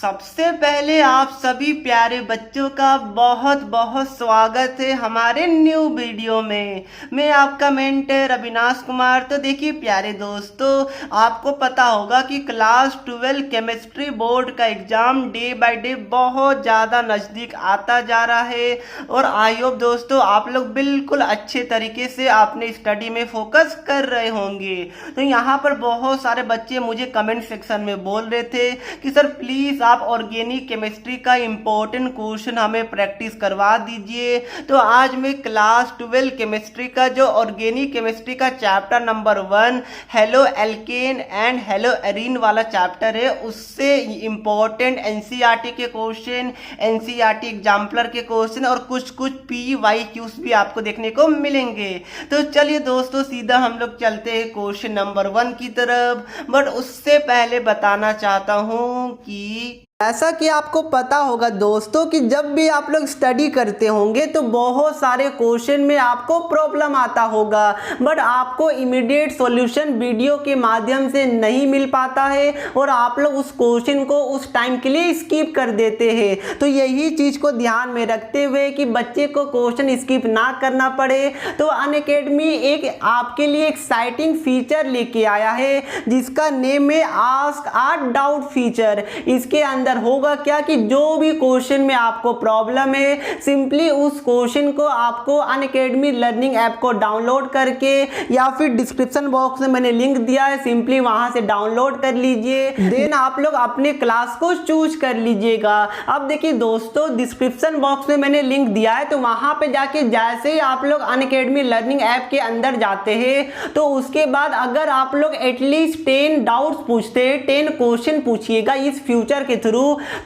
सबसे पहले आप सभी प्यारे बच्चों का बहुत बहुत स्वागत है हमारे न्यू वीडियो में। मैं आपका मेंटर अविनाश कुमार। तो देखिए प्यारे दोस्तों, आपको पता होगा कि क्लास 12 केमिस्ट्री बोर्ड का एग्ज़ाम डे बाय डे बहुत ज़्यादा नज़दीक आता जा रहा है और आई होप दोस्तों आप लोग बिल्कुल अच्छे तरीके से अपने स्टडी में फोकस कर रहे होंगे। तो यहाँ पर बहुत सारे बच्चे मुझे कमेंट सेक्शन में बोल रहे थे कि सर प्लीज़ आप ऑर्गेनिक केमिस्ट्री का इम्पोर्टेंट क्वेश्चन हमें प्रैक्टिस करवा दीजिए। तो आज मैं क्लास 12 केमिस्ट्री का जो ऑर्गेनिक केमिस्ट्री का chapter number 1 halo alkane and hello arene वाला चैप्टर है, उससे इम्पोर्टेंट एनसीईआरटी के क्वेश्चन, एनसीईआरटी एग्जाम्पलर के क्वेश्चन और कुछ PYQs भी आपको देखने को मिलेंगे। तो चलिए दोस्तों सीधा हम लोग चलते हैं क्वेश्चन नंबर 1 की तरफ। बट उससे पहले बताना चाहता हूँ कि ऐसा कि आपको पता होगा दोस्तों कि जब भी आप लोग स्टडी करते होंगे तो बहुत सारे क्वेश्चन में आपको प्रॉब्लम आता होगा, बट आपको इमीडिएट सॉल्यूशन वीडियो के माध्यम से नहीं मिल पाता है और आप लोग उस क्वेश्चन को उस टाइम के लिए स्किप कर देते हैं। तो यही चीज़ को ध्यान में रखते हुए कि बच्चे को क्वेश्चन स्किप ना करना पड़े, तो अनअकैडमी एक आपके लिए एक्साइटिंग फीचर लेके आया है जिसका नेम है आस्क आ डाउट फीचर। इसके अंदर होगा क्या कि जो भी क्वेश्चन में आपको प्रॉब्लम है, सिंपली उस क्वेश्चन को आपको अनअकैडमी लर्निंग ऐप को डाउनलोड करके या फिर डिस्क्रिप्शन बॉक्स में मैंने लिंक दिया है, सिंपली वहां से डाउनलोड कर लीजिए। देन आप लोग अपने क्लास को चूज कर लीजिएगा। अब देखिए दोस्तों, डिस्क्रिप्शन बॉक्स में मैंने लिंक दिया है, तो वहां पे जाके जैसे ही आप लोग अनअकैडमी लर्निंग ऐप के अंदर जाते हैं तो उसके बाद अगर आप लोग एटलीस्ट 10 डाउट्स पूछते हैं, 10 क्वेश्चन पूछिएगा इस फ्यूचर के थ्रू,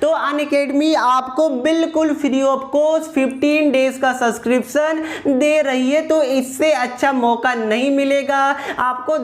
तो अनअकैडमी आपको बिल्कुल फ्री ऑफ कॉस्ट 15 डेज का सब्सक्रिप्शन दे रही है। तो इससे अच्छा मौका नहीं मिलेगा। आपको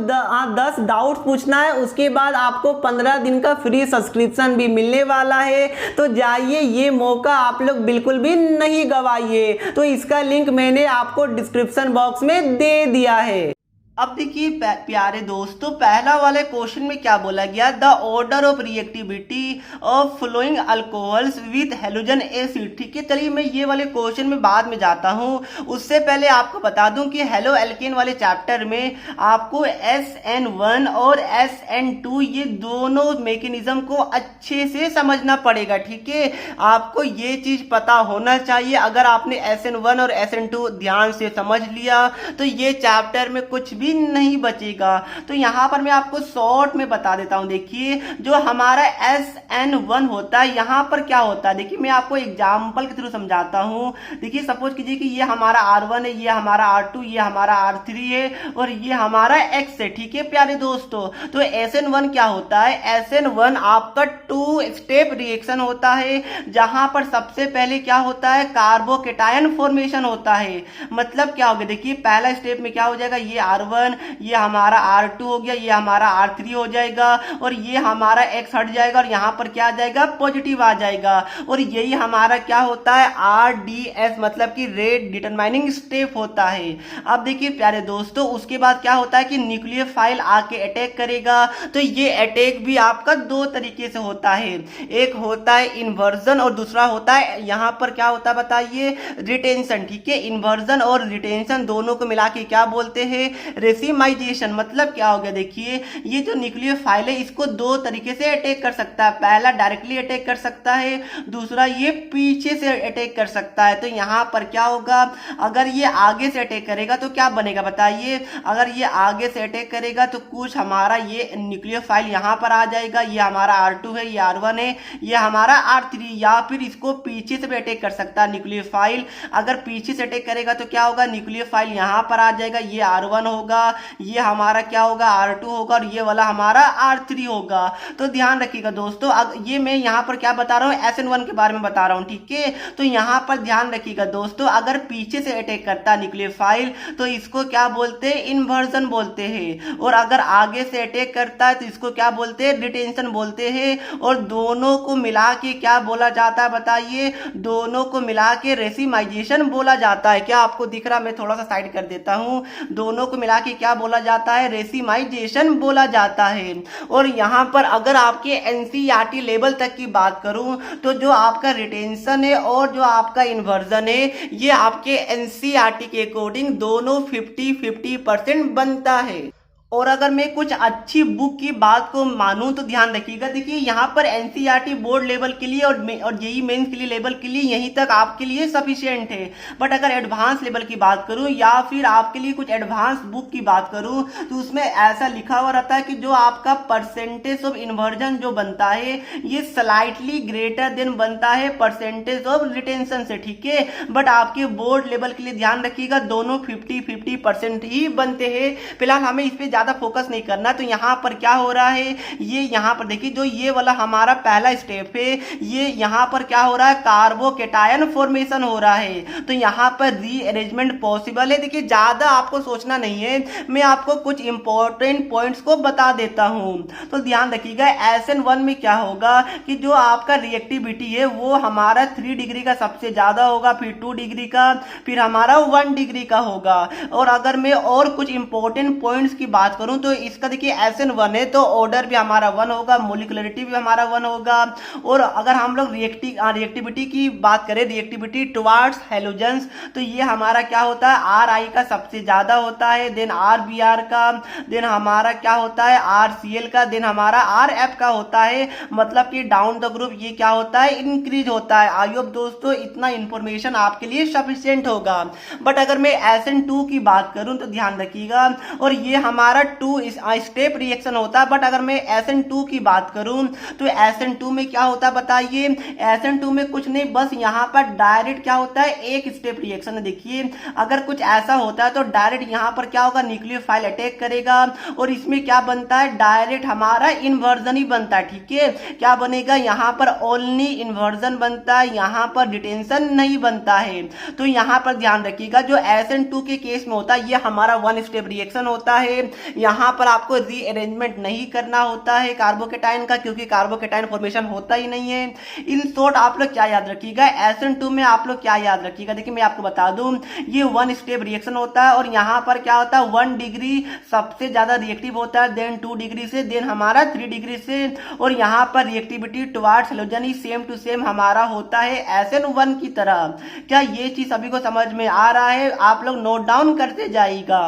10 डाउट पूछना है, उसके बाद आपको 15 दिन का फ्री सब्सक्रिप्शन भी मिलने वाला है। तो जाइए, ये मौका आप लोग बिल्कुल भी नहीं गवाइए। तो इसका लिंक मैंने आपको डिस्क्रिप्शन बॉक्स में दे दिया है। अब देखिए प्यारे दोस्तों, पहला वाले क्वेश्चन में क्या बोला गया, the order of reactivity of following alcohols with halogen acid. ठीक है, चलिए मैं ये वाले क्वेश्चन में बाद में जाता हूँ। उससे पहले आपको बता दूं कि हेलो एल्केन वाले चैप्टर में आपको SN1 और SN2 ये दोनों मैकेनिज्म को अच्छे से समझना पड़ेगा। ठीक है, आपको ये चीज पता होना चाहिए। अगर आपने SN1 और SN2 ध्यान से समझ लिया तो ये चैप्टर में कुछ भी नहीं बचेगा। तो यहाँ पर मैं आपको शॉर्ट में बता देता हूँ। देखिए जो हमारा SN1 होता है, यहाँ पर क्या होता है, देखिए मैं आपको एग्जाम्पल के थ्रू समझाता हूँ। देखिए सपोज कीजिए कि ये हमारा R1 है, ये हमारा R2, ये हमारा R3 है और ये हमारा X है। ठीक है प्यारे दोस्तों, तो SN1 क्या होता है, SN1 आपका 2 स्टेप रिएक्शन होता है, जहां पर सबसे पहले क्या होता है, कार्बोकेटायन फॉर्मेशन होता है। मतलब क्या होगा, देखिए पहला स्टेप में क्या हो जाएगा, ये R1, ये हमारा R2 हो गया, ये हमारा R3 हो जाएगा और ये हमारा X हट जाएगा और यहाँ पर क्या आ जाएगा, पॉजिटिव आ जाएगा। और यही हमारा क्या होता है, RDS मतलब कि रेट डिटरमाइनिंग स्टेप होता है। अब देखिए प्यारे दोस्तों, उसके बाद क्या होता है कि न्यूक्लियोफाइल आके अटैक करेगा। तो ये अटैक भी आपका 2 तरीके से होता है, एक होता है इन्वर्जन और दूसरा होता है यहाँ पर क्या होता है बताइए, रिटेंशन। ठीक है, इन्वर्जन और रिटेंशन दोनों को मिला के क्या बोलते हैं, रेसिमाइजेशन। मतलब क्या हो गया, देखिए ये जो न्यूक्लियोफाइल है इसको 2 तरीके से अटैक कर सकता है। पहला डायरेक्टली अटैक कर सकता है, दूसरा ये पीछे से अटैक कर सकता है। तो यहाँ पर क्या होगा, अगर ये आगे से अटैक करेगा तो क्या बनेगा बताइए, अगर ये आगे से अटैक करेगा तो कुछ हमारा ये न्यूक्लियोफाइल यहाँ पर आ जाएगा, ये हमारा R2 है, ये R1 है, ये हमारा R3। या फिर इसको पीछे से भी अटैक कर सकता है न्यूक्लियोफाइल। अगर पीछे से अटैक करेगा तो क्या होगा, न्यूक्लियोफाइल यहाँ पर आ जाएगा, ये R1 होगा, ये हमारा क्या होगा, R2 होगा और ये वाला हमारा R3 होगा। तो ध्यान रखिएगा दोस्तों, ये मैं यहाँ पर क्या बता रहा हूँ, SN1 के बारे में बता रहा हूँ। ठीक है, तो यहाँ पर ध्यान रखिएगा दोस्तों, अगर पीछे से अटैक करता है न्यूक्लियोफाइल तो इसको क्या बोलते हैं, इन्वर्जन बोलते हैं। और अगर आगे से अटैक करता है तो इसको क्या बोलते हैं, रिटेंशन बोलते हैं। और दोनों को मिला के क्या बोला जाता है बताइए, दोनों को मिला के रेसिमाइजेशन बोला जाता है। क्या आपको दिख रहा, मैं थोड़ा सा साइड कर देता हूँ। दोनों को मिला के क्या बोला जाता है, रेसिमाइजेशन बोला जाता है। और यहाँ पर अगर आपके एनसीईआरटी लेवल तक की बात करूं तो जो आपका रिटेंशन है और जो आपका इन्वर्जन है ये आपके एनसीईआरटी के अकॉर्डिंग दोनों 50-50% बनता है। और अगर मैं कुछ अच्छी बुक की बात को मानूं तो ध्यान रखिएगा, देखिए यहाँ पर एनसीईआरटी बोर्ड लेवल के लिए और जेईई मेंस के लिए लेवल के लिए यहीं तक आपके लिए सफिशिएंट है। बट अगर एडवांस लेवल की बात करूं या फिर आपके लिए कुछ एडवांस बुक की बात करूं तो उसमें ऐसा लिखा हुआ रहता है कि जो आपका परसेंटेज ऑफ इन्वर्जन जो बनता है ये स्लाइटली ग्रेटर देन बनता है परसेंटेज ऑफ रिटेंशन से, ठीक है। बट आपके बोर्ड लेवल के लिए ध्यान रखिएगा दोनों 50-50% ही बनते हैं। फिलहाल हमें इस पे ज्यादा फोकस नहीं करना। तो यहाँ पर क्या हो रहा है, ये यहाँ पर देखिए जो ये वाला हमारा पहला स्टेप है, ये यहाँ पर क्या हो रहा है, कार्बोकेटायन फॉर्मेशन हो रहा है। तो यहाँ पर रीअरेंजमेंट पॉसिबल है। देखिए ज्यादा आपको सोचना नहीं है, मैं आपको कुछ इंपॉर्टेंट पॉइंट्स को बता देता हूँ। तो ध्यान रखिएगा SN1 में क्या होगा कि जो आपका रिएक्टिविटी है वो हमारा 3 डिग्री का सबसे ज्यादा होगा, फिर 2 डिग्री का, फिर हमारा 1 डिग्री का होगा। और अगर मैं और कुछ इंपॉर्टेंट पॉइंट्स की बात करूं तो इसका देखिए SN1 है तो ऑर्डर भी हमारा 1 होगा, मोलिकुलरिटी भी हमारा 1 होगा। और अगर हम लोग रिएक्टिविटी की बात करें, रिएक्टिविटी टुवार्ड्स हैलोजेंस, तो ये हमारा क्या होता है, RI का सबसे ज्यादा होता है, देन RBr का, देन हमारा क्या होता है RCl का, देन हमारा RF का होता है। मतलब कि डाउन द ग्रुप ये क्या होता है, इंक्रीज होता है। आई होप दोस्तों इतना इंफॉर्मेशन आपके लिए सफिशिएंट होगा। बट अगर मैं SN2 की बात करूं तो ध्यान रखिएगा, और ये हमारा 2 स्टेप रिएक्शन होता है। बट अगर मैं SN2 की बात करूं तो SN2 में क्या होता है बताइए, SN2 में कुछ नहीं, बस यहाँ पर डायरेक्ट क्या होता है, एक स्टेप रिएक्शन है। देखिए अगर कुछ ऐसा होता है तो डायरेक्ट यहाँ पर क्या होगा, न्यूक्लियोफाइल अटैक करेगा और इसमें क्या बनता है, डायरेक्ट हमारा इन्वर्जन ही बनता है, ठीक है। क्या बनेगा, यहाँ पर ओनली इन्वर्जन बनता है, यहाँ पर डिटेंशन नहीं बनता है। तो यहाँ पर ध्यान रखिएगा जो SN2 के केस में होता है ये हमारा 1 स्टेप रिएक्शन होता है। यहाँ पर आपको रीअरेंजमेंट नहीं करना होता है कार्बोकेटाइन का, क्योंकि कार्बोकेटाइन फॉर्मेशन होता ही नहीं है। इन शॉर्ट आप लोग क्या याद रखिएगा, SN2 में आप लोग क्या याद रखिएगा, देखिए मैं आपको बता दूं ये 1 स्टेप रिएक्शन होता है। और यहाँ पर क्या होता है, 1 डिग्री सबसे ज्यादा रिएक्टिव होता है, देन 2 डिग्री से, देन हमारा 3 डिग्री से। और यहाँ पर reactivity towards halogen same to same हमारा होता है SN1 की तरह। क्या ये चीज सभी को समझ में आ रहा है, आप लोग नोट डाउन करते जाइएगा।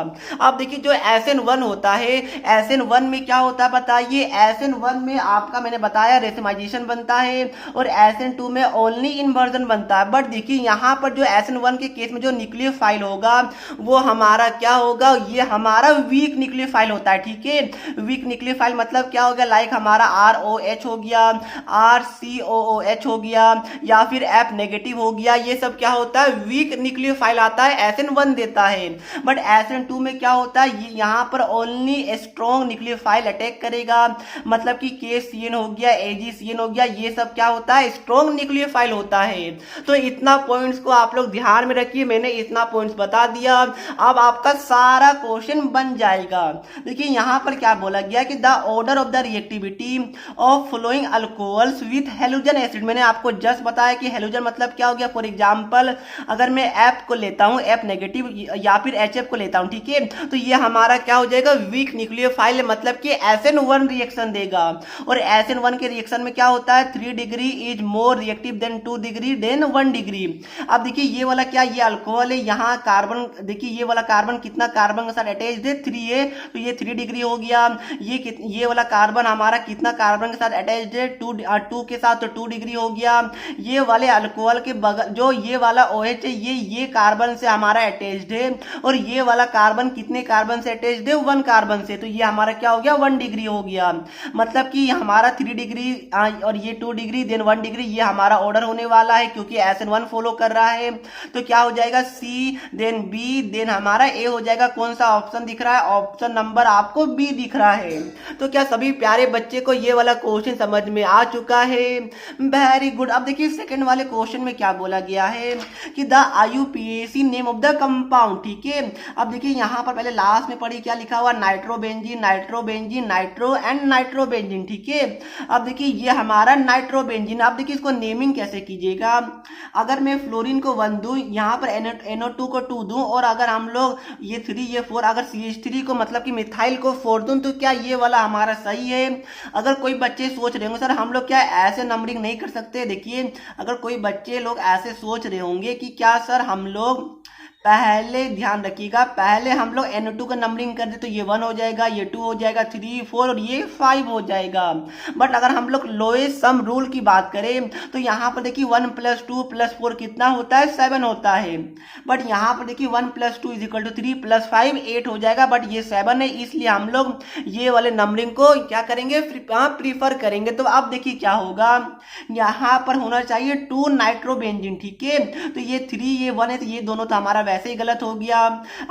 अब देखिए जो SN1 होता है, SN1 में क्या होता है बताइए, SN1 में आपका मैंने बताया रेसिमाइजेशन बनता है और SN2 में ओनली इन्वर्जन बनता है। बट देखिए यहाँ पर जो SN1 के केस में जो न्यूक्लियोफाइल होगा वो हमारा क्या होगा, ये हमारा वीक न्यूक्लियोफाइल होता है, ठीक है। वीक न्यूक्लियोफाइल मतलब क्या हो गया, लाइक हमारा ROH हो गया, RCOOH हो गया, या फिर F नेगेटिव हो गया, ये सब क्या होता है, वीक न्यूक्लियोफाइल आता है, SN1 देता है। बट SN2 में क्या होता है, यहाँ पर ओनली स्ट्रॉन्ग न्यूक्लियोफाइल अटैक करेगा। मतलब कि KCN हो गया, AgCN हो गया, ये सब क्या होता है, स्ट्रॉन्ग न्यूक्लियोफाइल होता है। तो इतना पॉइंट्स को आप लोग ध्यान में रखिए, मैंने इतना पॉइंट्स बता दिया, अब आपका सारा क्वेश्चन बन जाएगा। देखिए यहाँ पर क्या बोला गया कि the order of the reactivity of following alcohols with halogen acid. मैंने आपको जस्ट बताया कि हैलोजन मतलब क्या हो गया। फॉर एग्जांपल अगर मैं F को लेता हूँ, F नेगेटिव या फिर HF को लेता हूँ, ठीक है, तो ये हमारा क्या हो जाएगा, वीक न्यूक्लियोफाइल, मतलब कि SN1 रिएक्शन देगा। और SN1 के रिएक्शन में क्या होता है, 3 degree is more reactive than 2 degree than 1 degree. अब देखिए ये वाला क्या, ये अल्कोहल है, यहाँ कार्बन, देखिए ये वाला कार्बन कितना कार्बन के साथ अटैच्ड है, 3 है, तो ये 3 डिग्री हो गया। ये वाला कार्बन हमारा कितना कार्बन के साथ अटैच्ड है, 2 के साथ, तो 2 डिग्री हो गया। ये वाले अल्कोहल के बगल जो ये वाला OH है, ये कार्बन से हमारा अटैच्ड है, और ये वाला कार्बन कितने कार्बन से अटैच्ड है, 1 कार्बन से, तो ये हमारा क्या हो गया, 1 डिग्री हो गया। मतलब कि हमारा 3 डिग्री और ये 2 डिग्री देन 1 डिग्री, ये हमारा ऑर्डर होने वाला है क्योंकि SN1 फॉलो कर रहा है। तो क्या हो जाएगा, C देन B देन हमारा A हो जाएगा। कौन सा ऑप्शन दिख रहा है, ऑप्शन नंबर आपको B दिख रहा है। तो क्या सभी प्यारे बच्चे को ये वाला क्वेश्चन समझ में आ चुका है, वेरी गुड। अब देखिए सेकंड वाले क्वेश्चन में क्या बोला गया है कि the IUPAC name of the compound, ठीक है। अब देखिए यहाँ पर पहले लास्ट में पढ़ी क्या लिखा लिखा हुआ nitrobenzene, nitrobenzene, nitro and nitrobenzene, ठीक है। अब देखिए ये हमारा नाइट्रोबेंजीन। अब देखिए इसको नेमिंग कैसे कीजिएगा। अगर मैं फ्लोरीन को 1 दूं, यहाँ पर NO2 को 2 दूं, और अगर हम लोग ये 3 ये 4, अगर CH3 को मतलब कि मिथाइल को 4 दूं, तो क्या ये वाला हमारा सही है? अगर कोई बच्चे सोच रहे होंगे सर हम लोग क्या ऐसे नंबरिंग नहीं कर सकते, देखिए अगर कोई बच्चे लोग ऐसे सोच रहे होंगे कि क्या सर हम लोग पहले ध्यान रखिएगा, पहले हम लोग NO2 का नंबरिंग कर दे तो ये 1 हो जाएगा, ये 2 हो जाएगा, 3 4 और ये 5 हो जाएगा। बट अगर हम लोग लोएस्ट सम रूल की बात करें तो यहाँ पर देखिए 1 + 2 + 4 कितना होता है? 7 होता है। बट यहाँ पर देखिए 1 + 2 = 3 + 5 8 हो जाएगा, बट ये 7 है, इसलिए हम लोग ये वाले नंबरिंग को क्या करेंगे? प्रीफर करेंगे। तो अब देखिए क्या होगा, यहाँ पर होना चाहिए 2 नाइट्रोबेंजीन, ठीक है। तो ये 3 ये 1 है, तो ये दोनों तो हमारा वैसे ही गलत हो गया।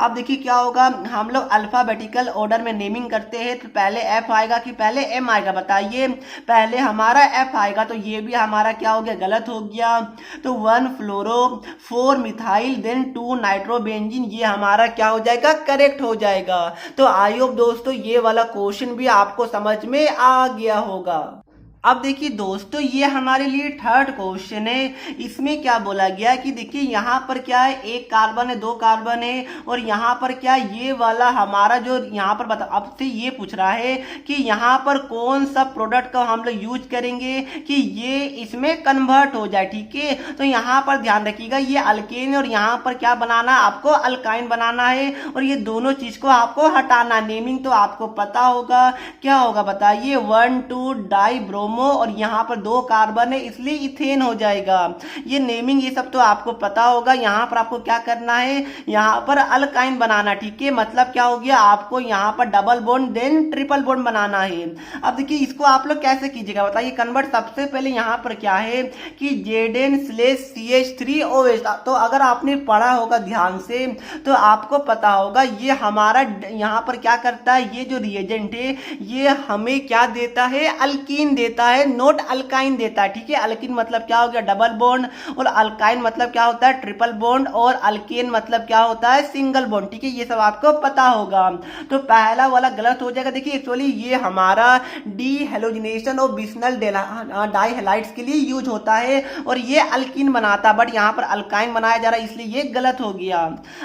अब देखिए क्या होगा, हम लोग अल्फाबेटिकल ऑर्डर में नेमिंग करते हैं, तो पहले F आएगा कि पहले M आएगा? बताइए, पहले हमारा F आएगा, तो ये भी हमारा क्या हो गया? गलत हो गया। तो 1 फ्लोरो 4 मिथाइल देन 2 नाइट्रोबेंजीन, ये हमारा क्या हो जाएगा? करेक्ट हो जाएगा। तो आई होप दोस्तों ये वाला क्वेश्चन भी आपको समझ में आ गया होगा। अब देखिए दोस्तों ये हमारे लिए थर्ड क्वेश्चन है। इसमें क्या बोला गया कि देखिए यहाँ पर क्या है, 1 कार्बन है, 2 कार्बन है, और यहाँ पर क्या ये वाला हमारा जो यहाँ पर बता अब से ये पूछ रहा है कि यहाँ पर कौन सा प्रोडक्ट का हम लोग यूज करेंगे कि ये इसमें कन्वर्ट हो जाए, ठीक है। तो यहाँ पर ध्यान रखिएगा, ये अल्केन और यहाँ पर क्या बनाना है? आपको अल्काइन बनाना है, और ये दोनों चीज को आपको हटाना। नेमिंग तो आपको पता होगा, क्या होगा बताइए? 1 2 डाई ब्रोमो, और यहाँ पर 2 कार्बन है इसलिए इथेन हो जाएगा। ये नेमिंग ये सब तो आपको पता होगा। यहाँ पर आपको क्या करना है? यहाँ पर अल्काइन बनाना, ठीक है। मतलब क्या हो गया, आपको यहाँ पर double bond then triple bond बनाना है। अब देखिए इसको आप लोग कैसे कीजिएगा बताइए कन्वर्ट। सबसे पहले यहाँ पर क्या है कि Zn/CH3OH। तो अगर आपने पढ़ा होगा ध्यान से तो आपको पता होगा ये हमारा यहाँ पर क्या करता है, ये जो रिएजेंट है ये हमें क्या देता है? अल्कीन देता है, नोट अल्काइन देता है, ठीक है। अल्कीन मतलब क्या हो गया? डबल बॉन्ड, और अल्काइन मतलब क्या होता है? ट्रिपल बॉन्ड, और अल्केन मतलब क्या होता है? सिंगल बॉन्ड, ठीक है। ये सब आपको पता होगा। तो पहला वाला गलत हो जाएगा। देखिए एक्चुअली ये हमारा डीहेलोजिनेशन और बिस्नल डाइहैलाइड्स के लिए यूज होता है, और ये अल्कीन बनाता है, बट यहाँ पर अल्काइन बनाया जा रहा है, इसलिए ये गलत हो गया।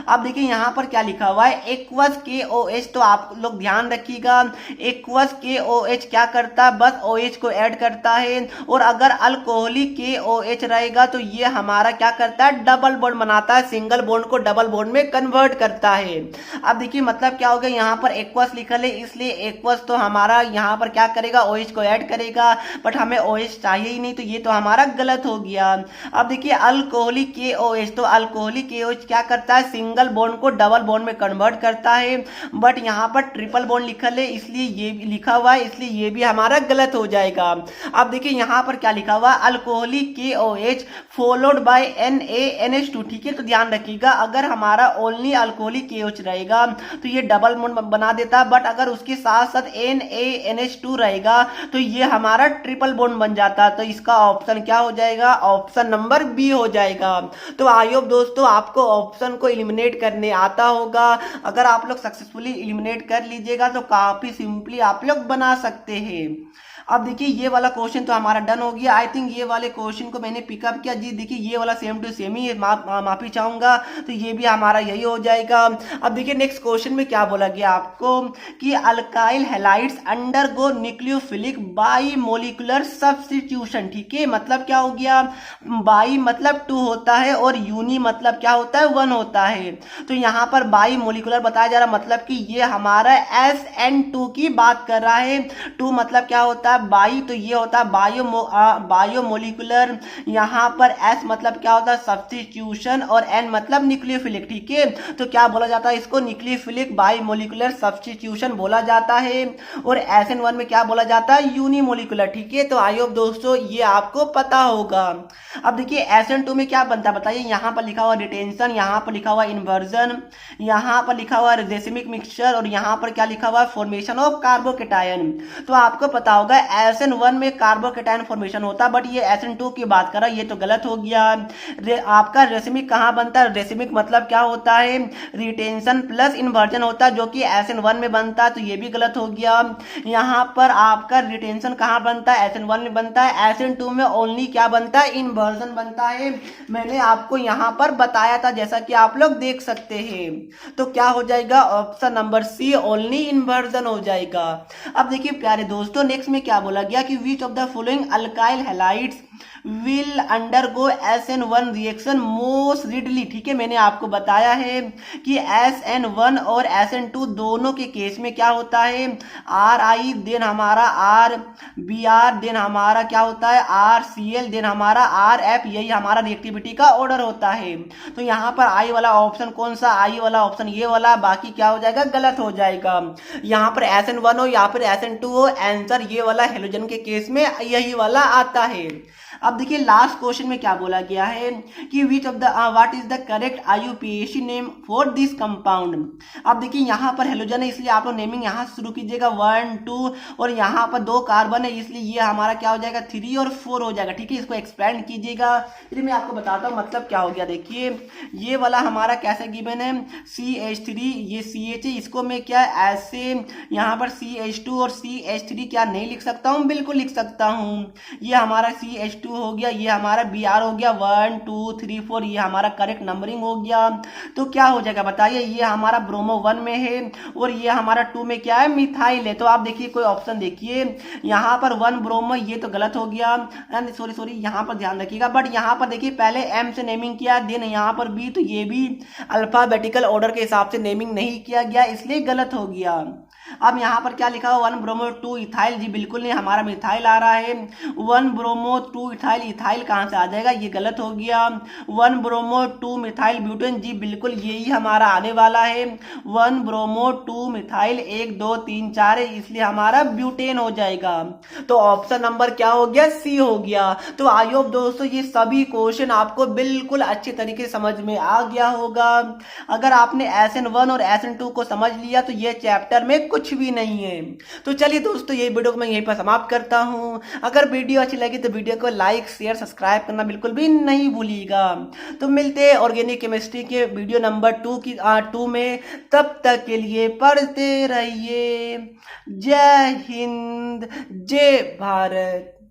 अब देखिए यहाँ पर क्या लिखा हुआ है? Aqueous KOH। तो आप लोग ध्यान रखिएगा, एक्वस KOH क्या करता है? बस OH को ऐड करता है, और अगर अल्कोहलिक KOH रहेगा तो ये हमारा क्या करता है? डबल बॉन्ड बनाता है, सिंगल बॉन्ड को डबल बॉन्ड में कन्वर्ट करता है। अब देखिए मतलब क्या हो गया, यहाँ पर एक्वस लिखल है, इसलिए एक्वस तो हमारा यहाँ पर क्या करेगा? OH को ऐड करेगा, बट हमें OH चाहिए ही नहीं, तो ये तो हमारा गलत हो गया। अब देखिए अल्कोहलिक KOH, तो अल्कोहलिक KOH क्या करता है? सिंगल बॉन्ड को डबल बॉन्ड में कन्वर्ट करता है, बट यहाँ पर ट्रिपल बॉन्ड लिखल है, इसलिए ये लिखा हुआ है, इसलिए ये भी हमारा गलत हो जाएगा। अब देखिए यहाँ पर क्या लिखा हुआ? Alcoholic KOH followed by NaNH2, ठीक है। तो ध्यान रखिएगा, अगर हमारा ओनली अल्कोहलिक KOH रहेगा तो ये डबल बॉन्ड बना देता, बट अगर उसके साथ साथ NaNH2 रहेगा तो ये हमारा ट्रिपल बॉन्ड बन जाता। तो इसका ऑप्शन क्या हो जाएगा? ऑप्शन नंबर बी हो जाएगा। तो आई होप दोस्तों आपको ऑप्शन को एलिमिनेट करने आता होगा। अगर आप लोग सक्सेसफुली एलिमिनेट कर लीजिएगा तो काफी सिंपली आप लोग बना सकते हैं। अब देखिए ये वाला क्वेश्चन तो हमारा डन हो गया। आई थिंक ये वाले क्वेश्चन को मैंने पिकअप किया जी। देखिए ये वाला सेम टू सेम ही माफी चाहूंगा, तो ये भी हमारा यही हो जाएगा। अब देखिए नेक्स्ट क्वेश्चन में क्या बोला गया आपको कि alkyl halides undergo nucleophilic bimolecular substitution, ठीक है। मतलब क्या हो गया? बाई मतलब 2 होता है और यूनी मतलब क्या होता है? 1 होता है। तो यहाँ पर बाईमोलिकुलर बताया जा रहा, मतलब कि ये हमारा SN2 की बात कर रहा है। 2 मतलब क्या होता है? बाई, तो ये होता है बायोमोलिकुलर। यहाँ पर S मतलब क्या होता है? सब्स्टिट्यूशन, और N मतलब न्यूक्लियोफिलिक, ठीक है। तो क्या बोला जाता है इसको? न्यूक्लियोफिलिक बायोमोलिकुलर सब्स्टिट्यूशन बोला जाता है। और SN1 में क्या बोला जाता है? यूनिमोलिकुलर, ठीक है। तो आई होप दोस्तों ये आपको पता होगा। अब देखिए SN2 में क्या बनता है बताइए। यहाँ पर लिखा हुआ डिटेंशन, यहाँ पर लिखा हुआ इन्वर्जन, यहाँ पर लिखा हुआ रेसिमिक मिक्सचर, और यहाँ पर क्या लिखा हुआ? Formation of carbocation. तो आपको पता होगा SN1 में कार्बोकेटायन फॉर्मेशन होता है, बट ये SN2 की बात कर रहा है, ये तो गलत हो गया। आपका रेसिमिक कहाँ बनता है? रेसिमिक मतलब क्या होता है? रिटेंशन प्लस इन्वर्जन होता है, जो कि SN1 में बनता है, तो ये भी गलत हो गया। यहाँ पर आपका रिटेंशन कहाँ बनता है? SN1 में बनता है। SN2 में ओनली क्या बनता है? इन्वर्जन बनता है। मैंने आपको यहाँ पर बताया था, जैसा कि आप लोग देख सकते हैं। तो क्या हो जाएगा? Option number C only inversion हो जाएगा। अब देखिए प्यारे दोस्तों, नेक्स्ट में क्या बोला गया कि which of the following alkyl halides will undergo SN1 reaction most readily. ठीक है, मैंने आपको बताया है कि SN1 और SN2 दोनों के केस में क्या होता है? RI देन हमारा RBr देन हमारा क्या होता है? RCl देन हमारा RF, यही हमारा रिएक्टिविटी का ऑर्डर होता है। तो यहाँ पर आई वाला ऑप्शन कौन सा? आई वाला ऑप्शन ये वाला, बाकी क्या हो जाएगा? गलत हो जाएगा। यहाँ पर SN1 हो या फिर SN2 हो, आंसर ये वाला हेलोजन के केस में यही वाला आता है। अब देखिए लास्ट क्वेश्चन में क्या बोला गया है कि which of the what is the correct IUPAC name for this compound. अब देखिए यहाँ पर हेलोजन है, इसलिए आप लोग नेमिंग यहाँ से शुरू कीजिएगा 1 2, और यहाँ पर 2 कार्बन है, इसलिए ये हमारा क्या हो जाएगा? 3 और 4 हो जाएगा। ठीक है, इसको एक्सपेंड कीजिएगा। फिर मैं आपको बताता हूँ मतलब क्या हो गया। देखिए ये वाला हमारा कैसे गिवन है? CH3, ये CH है, इसको मैं क्या ऐसे यहाँ पर CH2 और CH3 क्या नहीं लिख सकता हूँ? बिल्कुल लिख सकता हूँ। ये हमारा CH2 हो गया, ये हमारा Br हो गया, 1 2 3 4, ये हमारा करेक्ट नंबरिंग हो गया। तो क्या हो जाएगा बताइए? ये हमारा ब्रोमो 1 में है और ये हमारा 2 में क्या है? मिथाइल है। तो आप देखिए कोई ऑप्शन देखिए, यहाँ पर 1 ब्रोमो, ये तो गलत हो गया, सॉरी यहाँ पर ध्यान रखिएगा। बट यहाँ पर देखिए पहले M से नेमिंग किया, देन यहाँ पर B, तो ये भी अल्फाबेटिकल ऑर्डर के हिसाब से नेमिंग नहीं किया गया, इसलिए गलत हो गया। अब यहाँ पर क्या लिखा हुआ? 1 ब्रोमो 2 इथाइल, जी बिल्कुल नहीं, हमारा मिथाइल आ रहा है। 1 ब्रोमो 2 इथाइल, इथाइल कहाँ से आ जाएगा? ये गलत हो गया। 1 ब्रोमो 2 मिथाइल ब्यूटेन, जी बिल्कुल यही हमारा आने वाला है। 1 ब्रोमो 2 मिथाइल 1 2 3 4 है, इसलिए हमारा ब्यूटेन हो जाएगा। तो ऑप्शन नंबर क्या हो गया? सी हो गया। तो आई होप दोस्तों ये सभी क्वेश्चन आपको बिल्कुल अच्छे तरीके से समझ में आ गया होगा। अगर आपने SN1 और SN2 को समझ लिया तो ये चैप्टर में कुछ भी नहीं है। तो चलिए दोस्तों ये वीडियो को मैं यहीं पर समाप्त करता हूं। अगर वीडियो अच्छी लगी तो वीडियो को लाइक शेयर सब्सक्राइब करना बिल्कुल भी नहीं भूलिएगा। तो मिलते हैं ऑर्गेनिक केमिस्ट्री के वीडियो नंबर 2 में। तब तक के लिए पढ़ते रहिए। जय हिंद, जय भारत।